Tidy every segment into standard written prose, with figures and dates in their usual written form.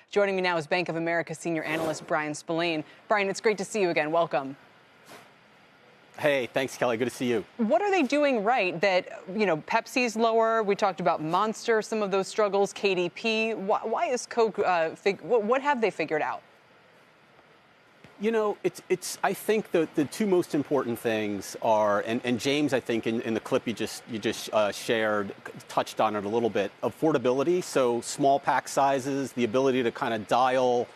Joining me now is Bank of America senior analyst Bryan Spillane. Bryan, it's great to see you again. Welcome. Hey, thanks, Kelly. Good to see you. What are they doing right that, Pepsi's lower? We talked about Monster, some of those struggles, KDP. Why is Coke, what have they figured out? I think the two most important things are, and James, I think in the clip you just shared, touched on it a little bit, affordability. So small pack sizes, the ability to kind of dial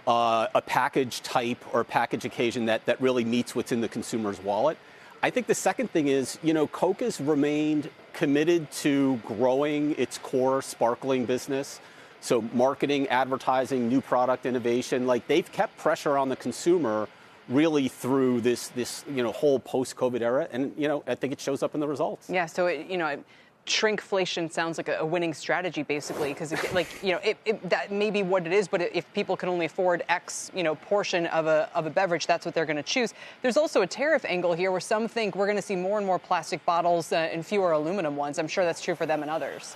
a package type or package occasion that really meets what's in the consumer's wallet. I think the second thing is, Coke has remained committed to growing its core sparkling business. So marketing, advertising, new product innovation, like they've kept pressure on the consumer really through this whole post-COVID era. And, I think it shows up in the results. Yeah, so, shrinkflation sounds like a winning strategy, basically, because that may be what it is. But if people can only afford X, portion of a beverage, that's what they're going to choose. There's also a tariff angle here where some think we're going to see more and more plastic bottles and fewer aluminum ones. I'm sure that's true for them and others.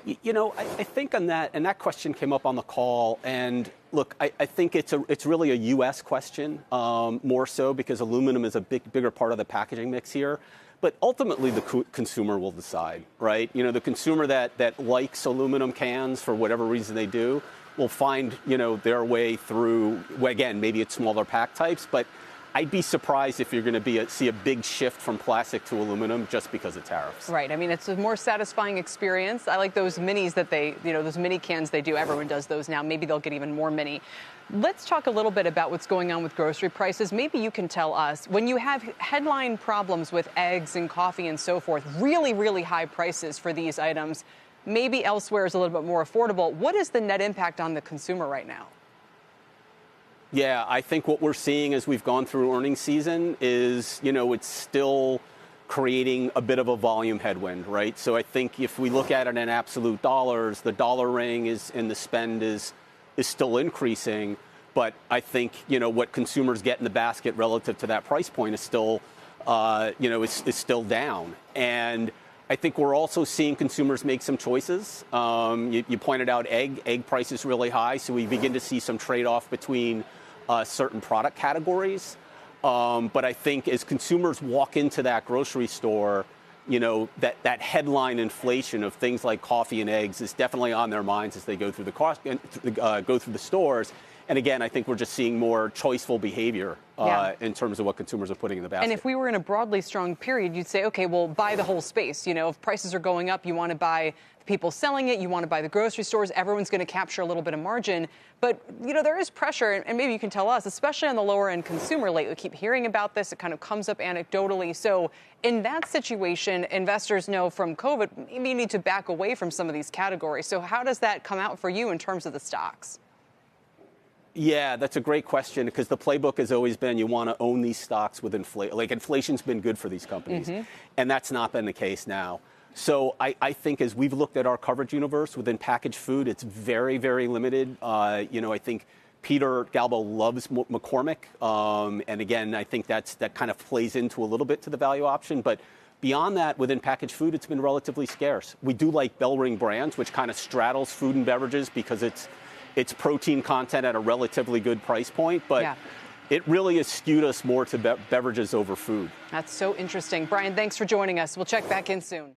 I think on that, and that question came up on the call, and look, I think it's really a U.S. question, more so because aluminum is a bigger part of the packaging mix here. But ultimately, the consumer will decide, right? The consumer that likes aluminum cans for whatever reason they do will find, their way through, again, maybe it's smaller pack types, but I'd be surprised if you're going to see a big shift from plastic to aluminum just because of tariffs. Right. I mean, it's a more satisfying experience. I like those minis that those mini cans they do. Everyone does those now. Maybe they'll get even more mini. Let's talk a little bit about what's going on with grocery prices. Maybe you can tell us, when you have headline problems with eggs and coffee and so forth, really, really high prices for these items, maybe elsewhere is a little bit more affordable. What is the net impact on the consumer right now? Yeah, I think what we're seeing as we've gone through earnings season is, it's still creating a bit of a volume headwind, right? So I think if we look at it in absolute dollars, the dollar ring and the spend is still increasing. But I think, what consumers get in the basket relative to that price point is still, is still down. And I think we're also seeing consumers make some choices. You pointed out egg prices really high, so we begin to see some trade-off between certain product categories. But I think as consumers walk into that grocery store, that headline inflation of things like coffee and eggs is definitely on their minds as they go through go through the stores. And again, I think we're just seeing more choiceful behavior in terms of what consumers are putting in the basket. And if we were in a broadly strong period, you'd say, okay, well, buy the whole space. If prices are going up, you want to buy the people selling it, you want to buy the grocery stores, everyone's going to capture a little bit of margin. But, there is pressure, and maybe you can tell us, especially on the lower end consumer lately. We keep hearing about this. It kind of comes up anecdotally. So in that situation, investors know from COVID, maybe you need to back away from some of these categories. So how does that come out for you in terms of the stocks? Yeah, that's a great question, because the playbook has always been you want to own these stocks with inflation. Like, inflation's been good for these companies, and that's not been the case now. So I think as we've looked at our coverage universe within packaged food, it's very, very limited. I think Peter Galbo loves McCormick, and again, I think that kind of plays into a little bit to the value option. But beyond that, within packaged food, it's been relatively scarce. We do like Bellring Brands, which kind of straddles food and beverages because it's protein content at a relatively good price point, but it really has skewed us more to beverages over food. That's so interesting. Bryan, thanks for joining us. We'll check back in soon.